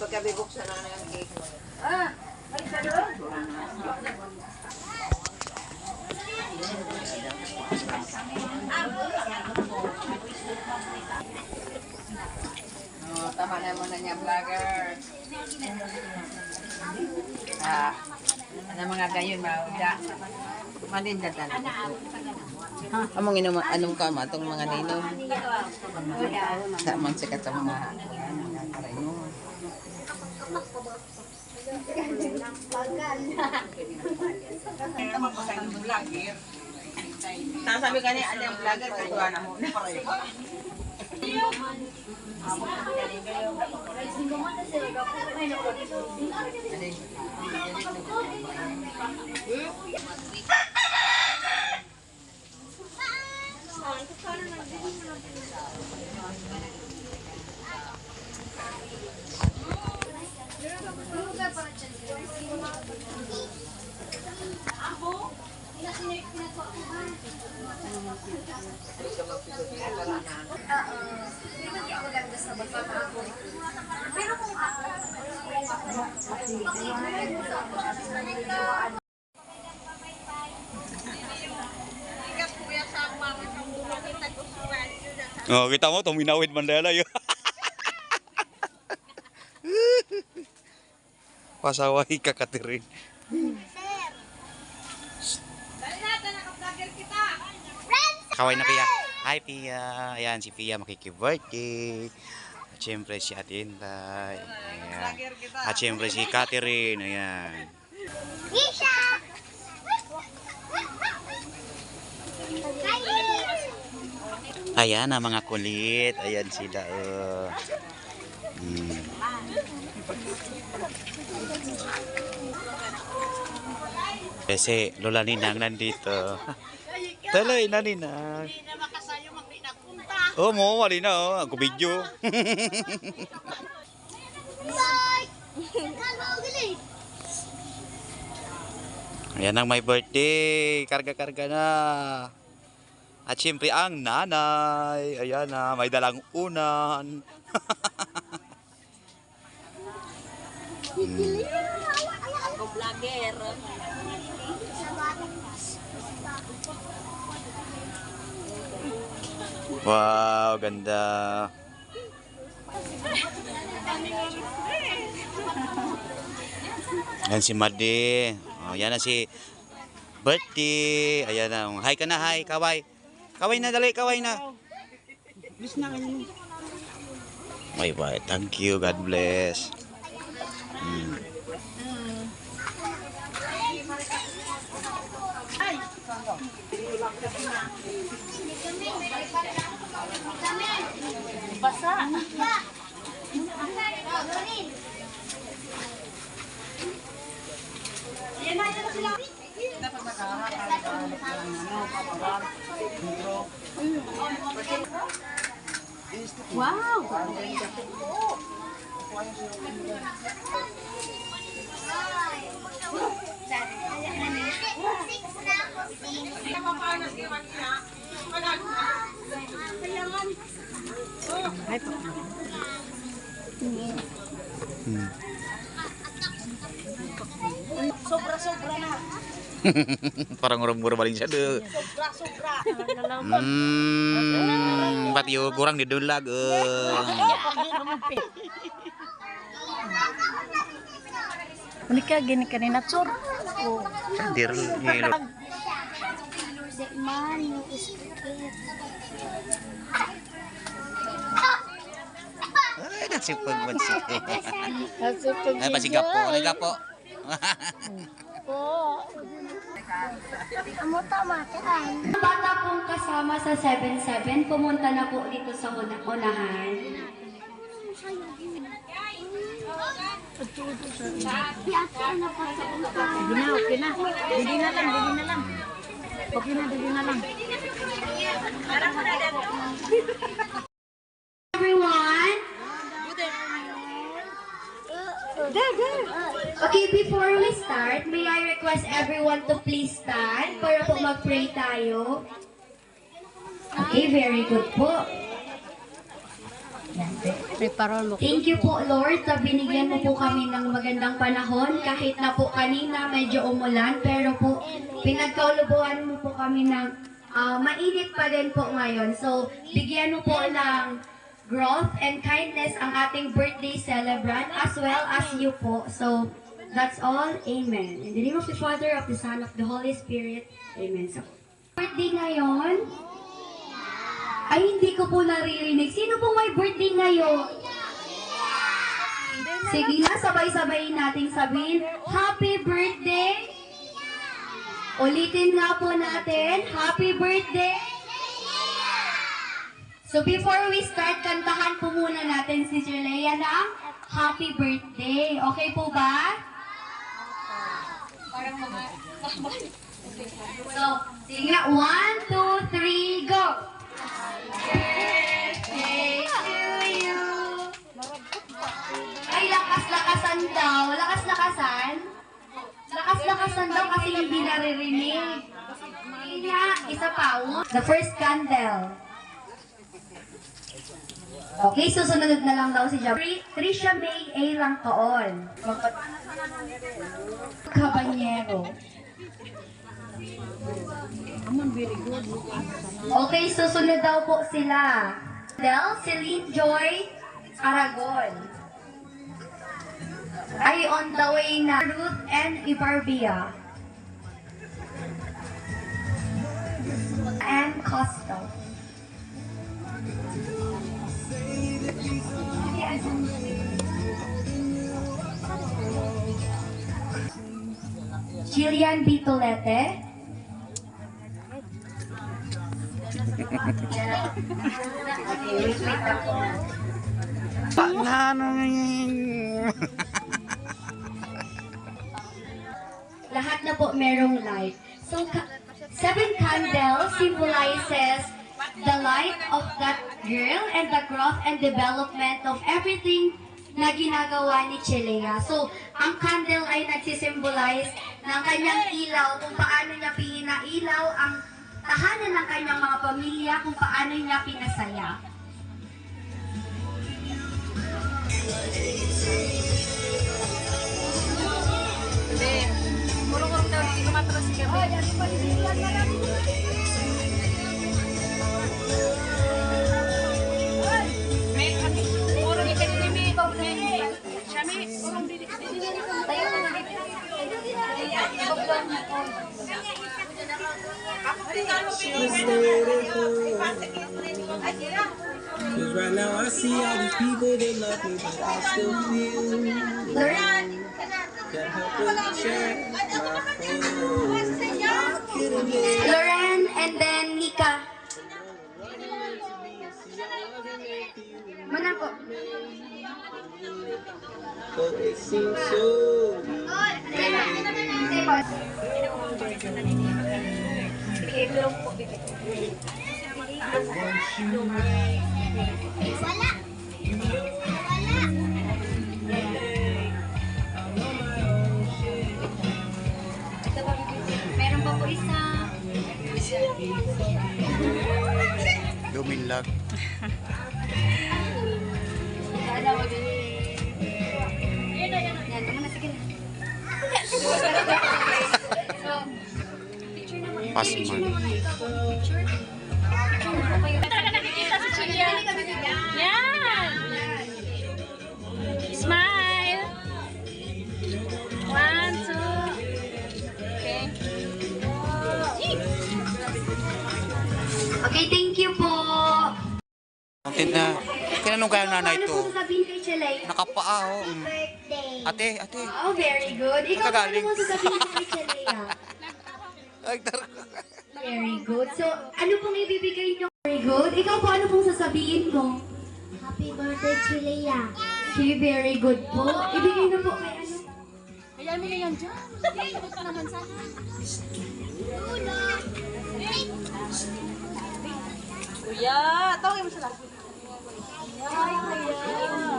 Pagkabibuksan na ng cake. Tama na mo na niya, vlogger. Ano mga gayon, mauda. Maninda talaga. Among anong kama itong mga ninom. Samang sikat sa mga karayno. Sasabi ka niya, ano yung vlogger, katuwa na mo. Oh, kita mo tuminawid Mandela yun. Pasawahi ka Katirin. Kaway na Pia. Hi Pia. Ayan si Pia makiki-birthday. At syempre si Ate Intay. Ayan. At syempre si Katirin. Ayan. Ayan na mga kulit. Ayan sila. Kasi Lola Ninang nandito. Talay na Ninang. Hindi na makasayo magpinapunta. Oh, mo mali na oh. Ako video. Ayan ang may birthday. Karga-karga na. At syempre ang nanay. Ayan na, may dalang unan. Ako vlogger. Wow, ganda. Ayan si Madi. Oh, yan na si birthday. Ayan na. Hi ka na, hi. Kaway. Kaway na, dali. Kaway na. Bye bye. Thank you. God bless. Basa. Wow! Sobra-sobra na. Parang murah-murah paling siya deh. Sobra-sobra. Pati kurang di dulag. Unika gini kanina tsur. Oh. Hadir ngilo. Ay, nasipag man si. Ay, pasigapo. Ay, gapo. Bata pong kasama sa 7-7, pumunta na po dito sa unahan. Okay na. Dili na lang. Okay na, dili na lang. Everyone, Okay, before we start, may I request everyone to please stand para po mag-pray tayo. Okay, very good po. Thank you po, Lord, sa binigyan mo po kami ng magandang panahon. Kahit na po kanina medyo umulan, pero po pinagkaulubuhan mo po kami ng mainit pa din po ngayon. So, bigyan mo po ng growth and kindness ang ating birthday celebrant as well as you po. So, that's all. Amen. In the name of the Father, of the Son, of the Holy Spirit. Amen. So, birthday ngayon? Ay, hindi ko po naririnig. Sino pong may birthday ngayon? Sige na, sabay-sabay nating sabihin, Happy birthday! Ulitin nga po natin, Happy birthday! So before we start, kantahan po muna natin si Sister Leia ng Happy birthday. Okay po ba? So, sige nga, 1, 2, 3, go! Birthday to you. Ay, lakas-lakasan daw. Lakas-lakasan? Lakas-lakasan daw kasi hindi naririnig. Hindi nga, isa pa. The first candle. Okay, susunod na lang daw si Jab. Trisha May A. Langkaon. Cabanyero. Okay, susunod daw po sila. Celine Joy Aragon. Ay, on the way na. Ruth and Ibarbia. And Costo. Jillian Bitolete. Lahat na po merong light. So, 7 candles symbolizes the light of that girl and the growth and development of everything na ginagawa ni Chilea. So, ang candle ay nagsisimbolize ng kanyang ilaw, kung paano niya pinailaw ang tahanan ng kanyang mga pamilya, kung paano niya pinasaya. Murong-murong daw, hindi kumatras si Gabi. Cause right now I see all these people that love me, but I still feel can't help but check my phone. Loren and then Nika. Mana po? But it seems so Meron pa po isa. Luminlag. Yan, tama na, sige na. So, picture naman. Pasman. Picture. Picture na po kayo. Nakikita si Chilea. Yan! Smile! 1, 2. Okay. Okay, thank you po. Tinanong kaya ng nanay Ano to. po sasabihin kay Chilea? Nakapaa, oh. Birthday. Ate. Oh, very good. Ikaw, ano Kagaling. mo sasabihin kay Chilea? Ay, Very good. So, ano pong ibibigay niyo? Very good. Ikaw po, ano pong sasabihin mo? Happy birthday, Chilea. Okay, very good po. Ibigay na po kay ano? Hayaan mo na yan dyan. Takot ka naman sana. Kuya, tawagin mo sila. Kuya.